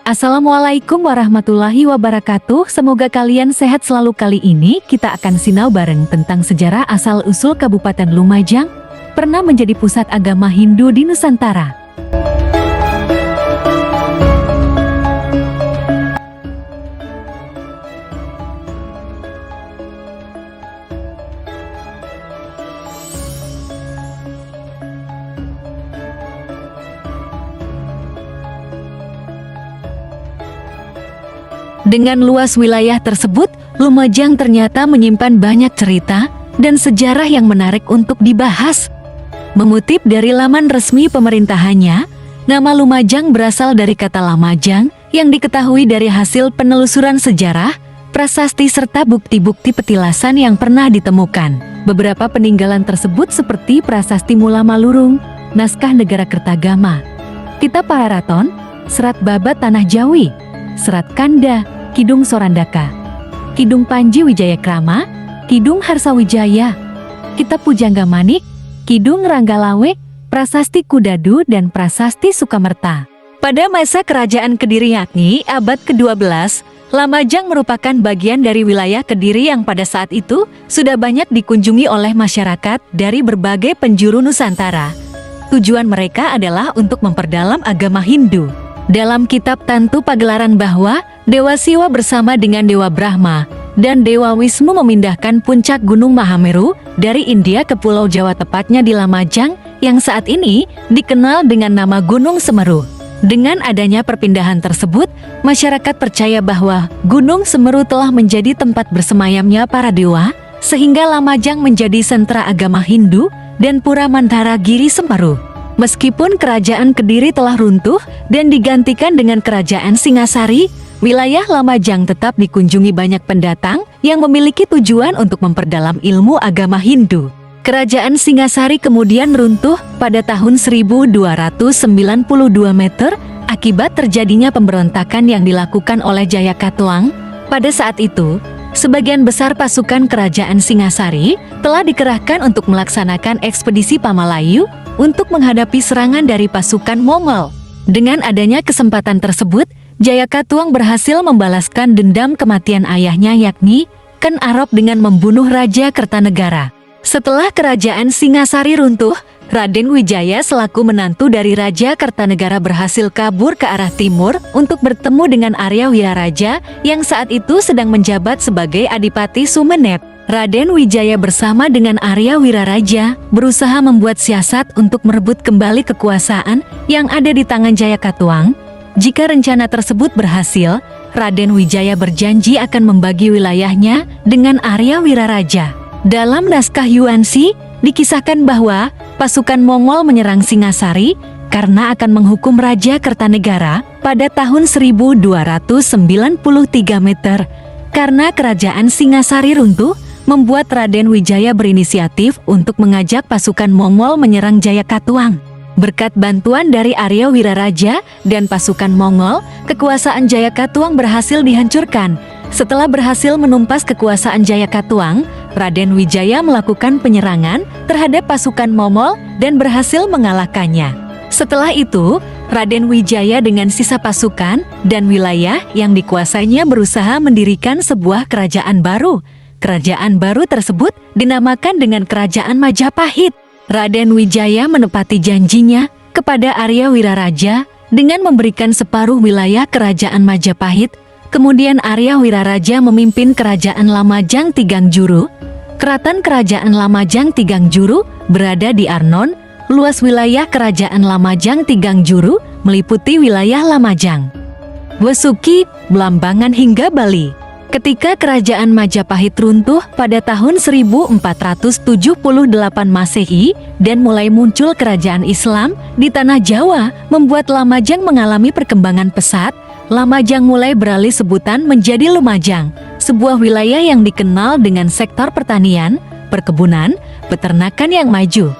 Assalamualaikum warahmatullahi wabarakatuh. Semoga kalian sehat selalu. Kali ini kita akan sinau bareng tentang sejarah asal-usul Kabupaten Lumajang, pernah menjadi pusat agama Hindu di Nusantara. Dengan luas wilayah tersebut, Lumajang ternyata menyimpan banyak cerita dan sejarah yang menarik untuk dibahas. Mengutip dari laman resmi pemerintahannya, nama Lumajang berasal dari kata Lamajang yang diketahui dari hasil penelusuran sejarah, prasasti serta bukti-bukti petilasan yang pernah ditemukan. Beberapa peninggalan tersebut seperti Prasasti Mula Malurung, Naskah Negara Kertagama, Kitab Pararaton, Serat Babat Tanah Jawi, Serat Kanda, Kidung Sorandaka, Kidung Panji Wijayakrama, Kidung Harsawijaya, Kitab Pujangga Manik, Kidung Ranggalawe, Prasasti Kudadu, dan Prasasti Sukamerta. Pada masa Kerajaan Kediri yakni abad ke-12, Lamajang merupakan bagian dari wilayah Kediri yang pada saat itu sudah banyak dikunjungi oleh masyarakat dari berbagai penjuru Nusantara. Tujuan mereka adalah untuk memperdalam agama Hindu. Dalam kitab Tantu Pagelaran bahwa Dewa Siwa bersama dengan Dewa Brahma dan Dewa Wisnu memindahkan puncak Gunung Mahameru dari India ke Pulau Jawa, tepatnya di Lamajang yang saat ini dikenal dengan nama Gunung Semeru. Dengan adanya perpindahan tersebut, masyarakat percaya bahwa Gunung Semeru telah menjadi tempat bersemayamnya para dewa, sehingga Lamajang menjadi sentra agama Hindu dan Pura Mandara Giri Semeru. Meskipun Kerajaan Kediri telah runtuh dan digantikan dengan Kerajaan Singasari, wilayah Lamajang tetap dikunjungi banyak pendatang yang memiliki tujuan untuk memperdalam ilmu agama Hindu. Kerajaan Singasari kemudian runtuh pada tahun 1292 Meter akibat terjadinya pemberontakan yang dilakukan oleh Jayakatwang. Pada saat itu, sebagian besar pasukan Kerajaan Singasari telah dikerahkan untuk melaksanakan ekspedisi Pamalayu untuk menghadapi serangan dari pasukan Mongol. Dengan adanya kesempatan tersebut, Jayakatwang berhasil membalaskan dendam kematian ayahnya yakni Ken Arok dengan membunuh Raja Kertanegara. Setelah Kerajaan Singasari runtuh, Raden Wijaya selaku menantu dari Raja Kertanegara berhasil kabur ke arah timur untuk bertemu dengan Arya Wiraraja yang saat itu sedang menjabat sebagai Adipati Sumenep. Raden Wijaya bersama dengan Arya Wiraraja berusaha membuat siasat untuk merebut kembali kekuasaan yang ada di tangan Jayakatwang. Jika rencana tersebut berhasil, Raden Wijaya berjanji akan membagi wilayahnya dengan Arya Wiraraja. Dalam naskah Yuansi, dikisahkan bahwa pasukan Mongol menyerang Singasari karena akan menghukum Raja Kertanegara pada tahun 1293 Meter. Karena kerajaan Singasari runtuh, membuat Raden Wijaya berinisiatif untuk mengajak pasukan Mongol menyerang Jayakatwang. Berkat bantuan dari Arya Wiraraja dan pasukan Mongol, kekuasaan Jayakatwang berhasil dihancurkan. Setelah berhasil menumpas kekuasaan Jayakatwang, Raden Wijaya melakukan penyerangan terhadap pasukan Mongol dan berhasil mengalahkannya. Setelah itu, Raden Wijaya dengan sisa pasukan dan wilayah yang dikuasainya berusaha mendirikan sebuah kerajaan baru. Kerajaan baru tersebut dinamakan dengan Kerajaan Majapahit. Raden Wijaya menepati janjinya kepada Arya Wiraraja dengan memberikan separuh wilayah Kerajaan Majapahit. Kemudian Arya Wiraraja memimpin Kerajaan Lamajang Tigangjuru. Keraton Kerajaan Lamajang Tigangjuru berada di Arnon. Luas wilayah Kerajaan Lamajang Tigangjuru meliputi wilayah Lamajang, Wesuki, Blambangan hingga Bali. Ketika Kerajaan Majapahit runtuh pada tahun 1478 Masehi dan mulai muncul kerajaan Islam di tanah Jawa, membuat Lamajang mengalami perkembangan pesat. Lamajang mulai beralih sebutan menjadi Lumajang, sebuah wilayah yang dikenal dengan sektor pertanian, perkebunan, peternakan yang maju.